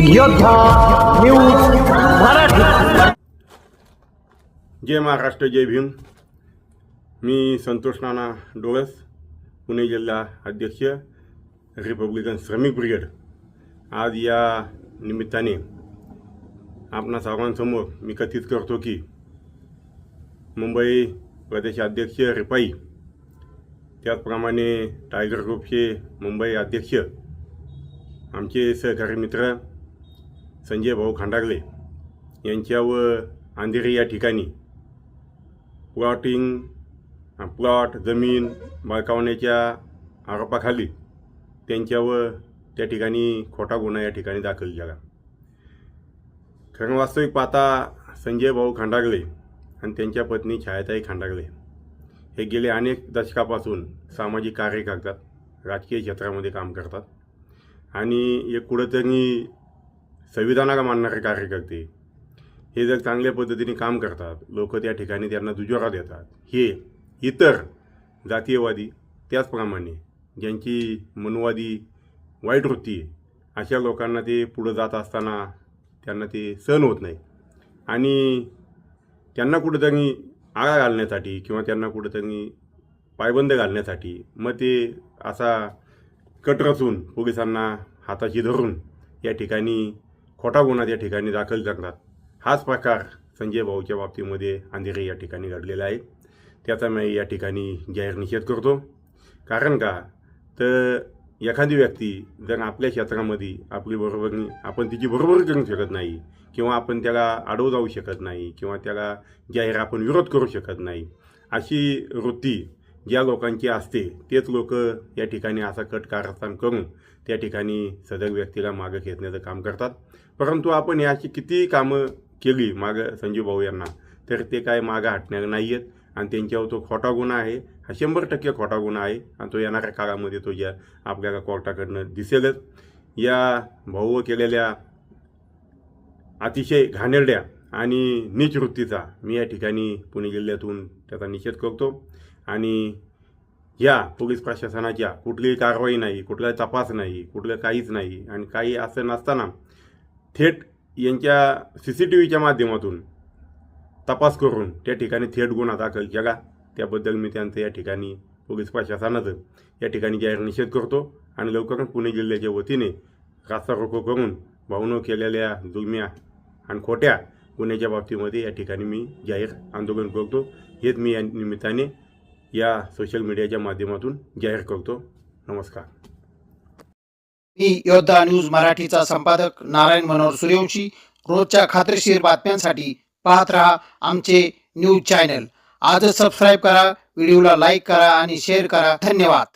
योद्धा न्यूज मराठी। जय महाराष्ट्र, जय भीम। मी संतोष नाना डोळस, पुणे जिल्हा अध्यक्ष, रिपब्लिकन श्रमिक ब्रिगेड। आज या निमित्ताने आपणा सर्वांसमोर मी कथित करतो की मुंबई प्रदेशाध्यक्ष रिपाई, त्याचप्रमाणे टायगर ग्रुपचे मुंबई अध्यक्ष आमचे सहकारी मित्र संजय भाऊ खंडागळे यांच्यावर अंधेरी या ठिकाणी प्लॉट जमीन बळकावण्याच्या आरोपाखाली त्यांच्यावर त्या ठिकाणी खोटा गुन्हा या ठिकाणी दाखल झाला। खरं वास्तविक पाहता संजय भाऊ खंडागळे आणि त्यांच्या पत्नी छायाताई खंडागळे हे गेले अनेक दशकापासून सामाजिक कार्य करतात, राजकीय क्षेत्रामध्ये काम करतात आणि एक कुठंतरी संविधानाला मानणारे कार्यकर्ते हे जर चांगल्या पद्धतीने काम करतात, लोक त्या ठिकाणी त्यांना दुजोरा देतात। हे इतर जातीयवादी त्याचप्रमाणे ज्यांची मनवादी वाईट वृत्ती आहे अशा लोकांना ते पुढे जात असताना त्यांना ते सहन होत नाही आणि त्यांना कुठेतरी आळा घालण्यासाठी किंवा त्यांना कुठेतरी पायबंद घालण्यासाठी मग ते असा कट रचून पोलिसांना हाताशी धरून या ठिकाणी खोटा गुन्हा त्या ठिकाणी दाखल करतात। हाच प्रकार संजय भाऊच्या बाबतीमध्ये अंधेरी या ठिकाणी घडलेला आहे। त्याचा मी या ठिकाणी जाहीर निषेध करतो। कारण का तर एखादी व्यक्ती जर आपल्या क्षेत्रामध्ये आपली बरोबरी आपण तिची बरोबरी करू शकत नाही किंवा आपण त्याला अडवू जाऊ शकत नाही किंवा त्याला जाहीर आपण विरोध करू शकत नाही, अशी वृत्ती ज्या लोकांची असते तेच लोक या ठिकाणी असा कट कारस्थान करून त्या ठिकाणी सदर व्यक्तीला मागं खेचण्याचं काम करतात। परंतु आपण याची किती कामं केली मागं संजय भाऊ यांना तर ते काय मागं हटणार नाही आहेत आणि त्यांच्यावर तो खोटा गुन्हा आहे, हा 100% खोटा गुन्हा आहे आणि तो येणाऱ्या काळामध्ये तो ज्या आपल्याला कोर्टाकडनं दिसेलच। या भाऊ केलेल्या अतिशय घाणेरड्या आणि नीच वृत्तीचा मी या ठिकाणी पुणे जिल्ह्यातून त्याचा निषेध करतो आणि या पोलीस प्रशासनाच्या कुठलीही कारवाई नाही, कुठला तपास नाही, कुठलं काहीच नाही आणि काही असं नसताना थेट यांच्या CCTVच्या माध्यमातून तपास करून त्या ठिकाणी थेट गुन्हा दाखल केला, त्याबद्दल मी त्यांचं या ठिकाणी पोलीस प्रशासनाचं या ठिकाणी जाहीर निषेध करतो आणि लवकरच पुणे जिल्ह्याच्या वतीने रास्ता रोको करून भाऊनं केलेल्या जुलम्या आणि खोट्या गुन्ह्याच्या बाबतीमध्ये या ठिकाणी मी जाहीर आंदोलन करतो। हेच मी या निमित्ताने या सोशल मीडियाच्या माध्यमातून जाहीर करतो। नमस्कार। मी योद्धा न्यूज मराठीचा संपादक नारायण मनोहर सूर्यवंशी। रोजच्या खात्रीशीर बातम्यांसाठी पाहत रहा आमचे न्यूज चॅनल। आजच सबस्क्राईब करा, व्हिडिओला लाईक करा आणि शेअर करा। धन्यवाद।